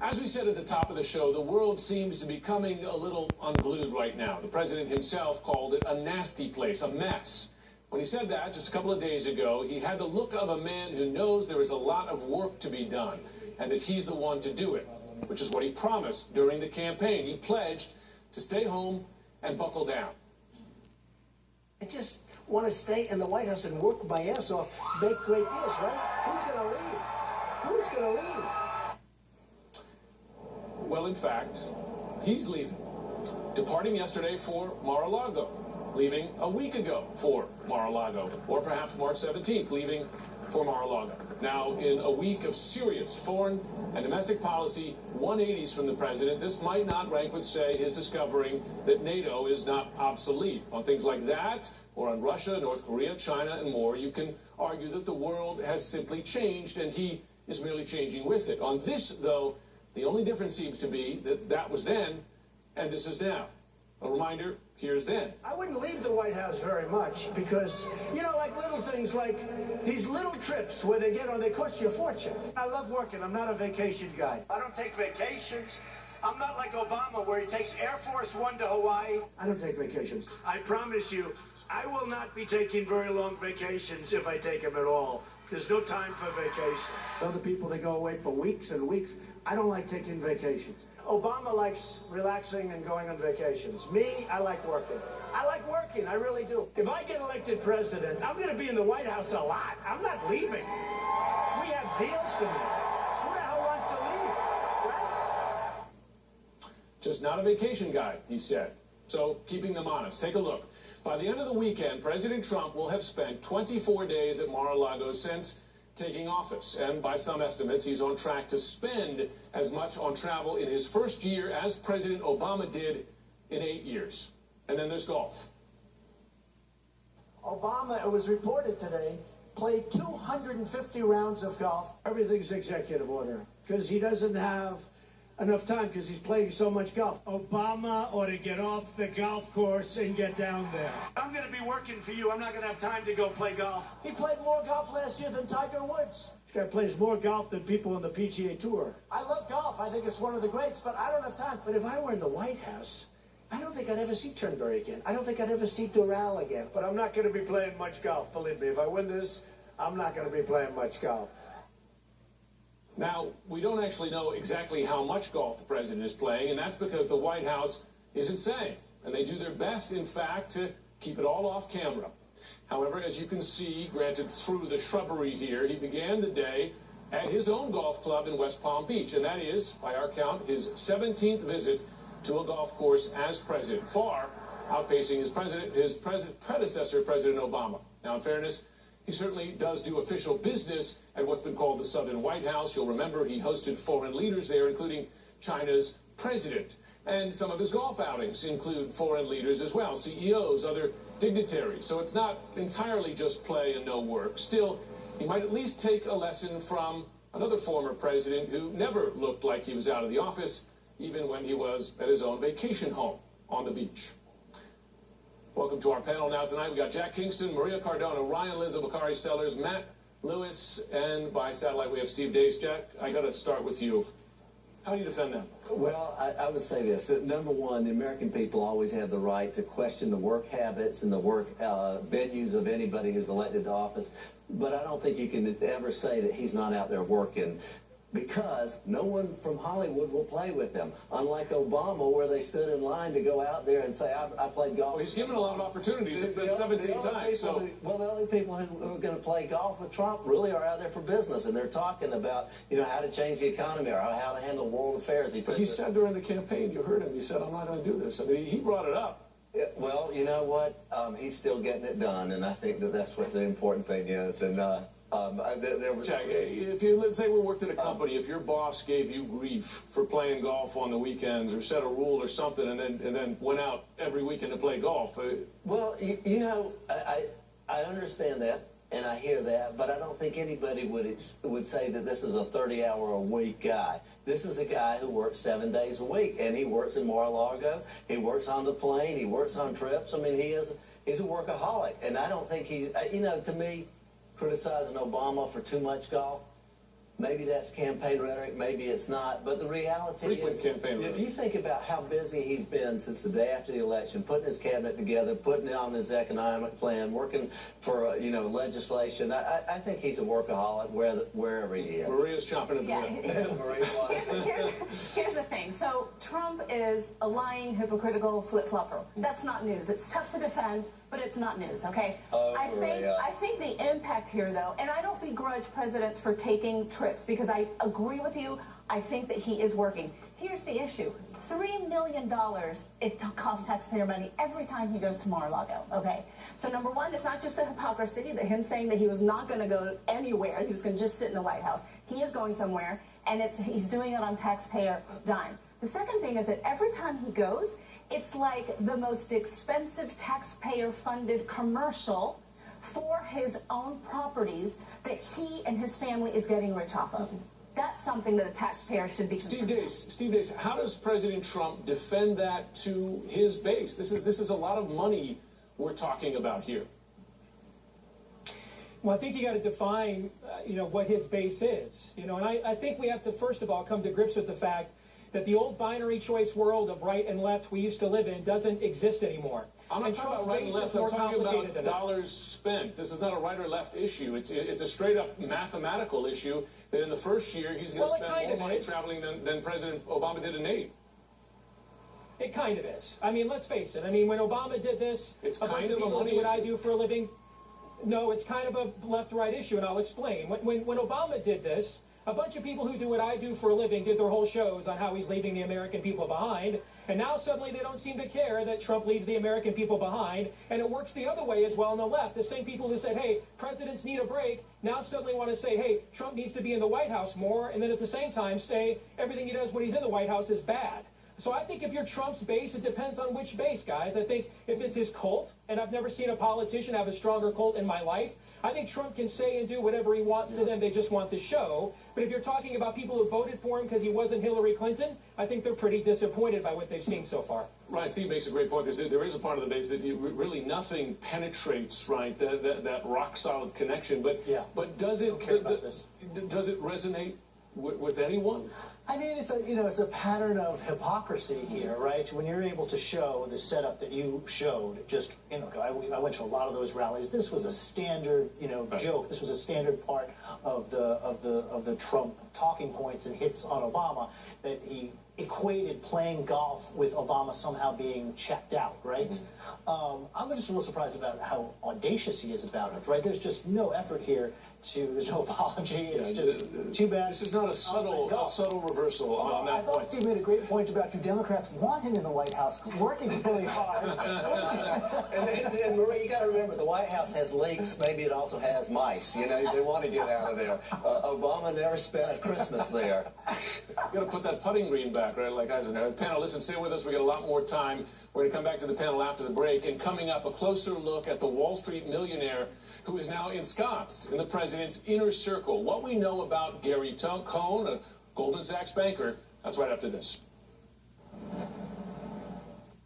As we said at the top of the show, the world seems to be coming a little unglued right now. The president himself called it a nasty place, a mess. When he said that just a couple of days ago, he had the look of a man who knows there is a lot of work to be done and that he's the one to do it, which is what he promised during the campaign. He pledged to stay home and buckle down. I just want to stay in the White House and work my ass off, make great deals, right? Who's going to leave? Who's going to leave? Well, in fact, he's leaving. Departing yesterday for Mar-a-Lago. Leaving a week ago for Mar-a-Lago. Or perhaps March 17th, leaving for Mar-a-Lago. Now, in a week of serious foreign and domestic policy 180s from the president, this might not rank with, say, his discovering that NATO is not obsolete. On things like that, or on Russia, North Korea, China, and more, you can argue that the world has simply changed, and he is merely changing with it. On this, though, the only difference seems to be that that was then, and this is now. A reminder, here's then. I wouldn't leave the White House very much because, you know, like little things like these little trips where they get on, they cost you a fortune. I love working. I'm not a vacation guy. I don't take vacations. I'm not like Obama where he takes Air Force One to Hawaii. I don't take vacations. I promise you, I will not be taking very long vacations if I take them at all. There's no time for vacation. Other people, they go away for weeks and weeks. I don't like taking vacations. Obama likes relaxing and going on vacations. Me, I like working. I like working, I really do. If I get elected president, I'm going to be in the White House a lot. I'm not leaving. We have deals to make. Who the hell wants to leave, right? Just not a vacation guy, he said. So, keeping them honest. Take a look. By the end of the weekend, President Trump will have spent 24 days at Mar-a-Lago since taking office. And by some estimates, he's on track to spend as much on travel in his first year as President Obama did in 8 years. And then there's golf. Obama, it was reported today, played 250 rounds of golf. Everything's executive order because he doesn't have enough time because he's playing so much golf. Obama ought to get off the golf course and get down there. I'm going to be working for you. I'm not going to have time to go play golf. He played more golf last year than Tiger Woods. This guy plays more golf than people on the PGA Tour. I love golf. I think it's one of the greats, but I don't have time. But if I were in the White House, I don't think I'd ever see Turnberry again. I don't think I'd ever see Doral again. But I'm not going to be playing much golf, believe me. If I win this, I'm not going to be playing much golf. Now, we don't actually know exactly how much golf the president is playing, and that's because the White House isn't saying. And they do their best, in fact, to keep it all off camera. However, as you can see, granted through the shrubbery here, he began the day at his own golf club in West Palm Beach, and that is, by our count, his 17th visit to a golf course as president, far outpacing his predecessor, President Obama. Now, in fairness, he certainly does do official business at what's been called the Southern White House. You'll remember he hosted foreign leaders there, including China's president. And some of his golf outings include foreign leaders as well, CEOs, other dignitaries. So it's not entirely just play and no work. Still, he might at least take a lesson from another former president who never looked like he was out of the office, even when he was at his own vacation home on the beach. Welcome to our panel now tonight. We got Jack Kingston, Maria Cardona, Ryan Liz of Bakari Sellers, Matt Lewis, and by satellite we have Steve Dace. Jack, I got to start with you. How do you defend them? Well, I would say this. Number one, the American people always have the right to question the work habits and the work venues of anybody who's elected to office. But I don't think you can ever say that he's not out there working, because no one from Hollywood will play with them. Unlike Obama, where they stood in line to go out there and say, I played golf. Well, he's given a lot of opportunities, 17 times. Well, the only people who are going to play golf with Trump really are out there for business, and they're talking about, you know, how to change the economy or how to handle world affairs. But he said during the campaign, you heard him, he said, I'm not going to do this. I mean, he brought it up. Yeah, well, you know what? He's still getting it done, and I think that that's what the important thing is. And Jack, if you, let's say we worked at a company, if your boss gave you grief for playing golf on the weekends or set a rule or something and then went out every weekend to play golf. Well, you know, I understand that and I hear that, but I don't think anybody would say that this is a 30-hour-a-week guy. This is a guy who works 7 days a week, and he works in Mar-a-Lago. He works on the plane. He works on trips. I mean, he's a workaholic, and I don't think he's, you know, to me, criticizing Obama for too much golf, Maybe that's campaign rhetoric, maybe it's not, but the reality Frequent is, campaign if rhetoric. you think about how busy he's been since the day after the election, putting his cabinet together, putting on his economic plan, working for, legislation, I think he's a workaholic wherever he is. Maria's chomping at the bit. Maria was. Here's the thing. So Trump is a lying, hypocritical flip-flopper. That's not news. It's tough to defend, but it's not news, okay? I think the impact here, though, and I don't begrudge presidents for taking trips because I agree with you. I think that he is working. Here's the issue. $3 million it costs taxpayer money every time he goes to Mar-a-Lago, okay? So number one, it's not just the hypocrisy that him saying that he was not going to go anywhere. He was going to just sit in the White House. He is going somewhere, and he's doing it on taxpayer dime. The second thing is that every time he goes, it's like the most expensive taxpayer-funded commercial for his own properties that he and his family is getting rich off of. That's something that the taxpayer should be concerned about. Steve Dace, how does President Trump defend that to his base? This is a lot of money we're talking about here. Well, I think you got to define, what his base is. And I think we have to, first of all, come to grips with the fact that the old binary choice world of right and left we used to live in doesn't exist anymore. I'm not talking about right and left. I'm talking about dollars spent. This is not a right or left issue. It's a straight up mathematical issue that in the first year he's going to spend more money traveling than President Obama did in 8. It kind of is. I mean, let's face it. I mean, when Obama did this, it's a bunch kind of of a people money do what issue. I do for a living. No, it's kind of a left-right issue, and I'll explain. When Obama did this, a bunch of people who do what I do for a living did their whole shows on how he's leaving the American people behind, and now suddenly they don't seem to care that Trump leaves the American people behind, and it works the other way as well on the left. The same people who said, hey, presidents need a break, now suddenly want to say, hey, Trump needs to be in the White House more, and then at the same time say everything he does when he's in the White House is bad. So I think if you're Trump's base, it depends on which base, guys. I think if it's his cult, and I've never seen a politician have a stronger cult in my life, I think Trump can say and do whatever he wants to them. They just want the show. But if you're talking about people who voted for him because he wasn't Hillary Clinton, I think they're pretty disappointed by what they've seen so far. Right, Steve makes a great point because there is a part of the base that really nothing penetrates, right, that rock-solid connection. But does it resonate with anyone? I mean, it's a pattern of hypocrisy here, right? When you're able to show the setup that you showed, just, I went to a lot of those rallies. This was a standard, joke. This was a standard part of the Trump talking points and hits on Obama, that he equated playing golf with Obama somehow being checked out, right? I'm just a little surprised about how audacious he is about it, right? There's just no effort here. There's no apology. It's just too bad. This is not a subtle reversal on that I thought point. Steve made a great point about do Democrats want him in the White House, working really hard. and Marie, you got to remember, the White House has leaks. Maybe it also has mice. They want to get out of there. Obama never spent a Christmas there. You got to put that putting green back, right? Like Eisenhower. Panel, listen, stay with us. We got a lot more time. We're going to come back to the panel after the break. And coming up, a closer look at the Wall Street millionaire who is now ensconced in the president's inner circle. What we know about Gary Cohn, a Goldman Sachs banker, that's right after this.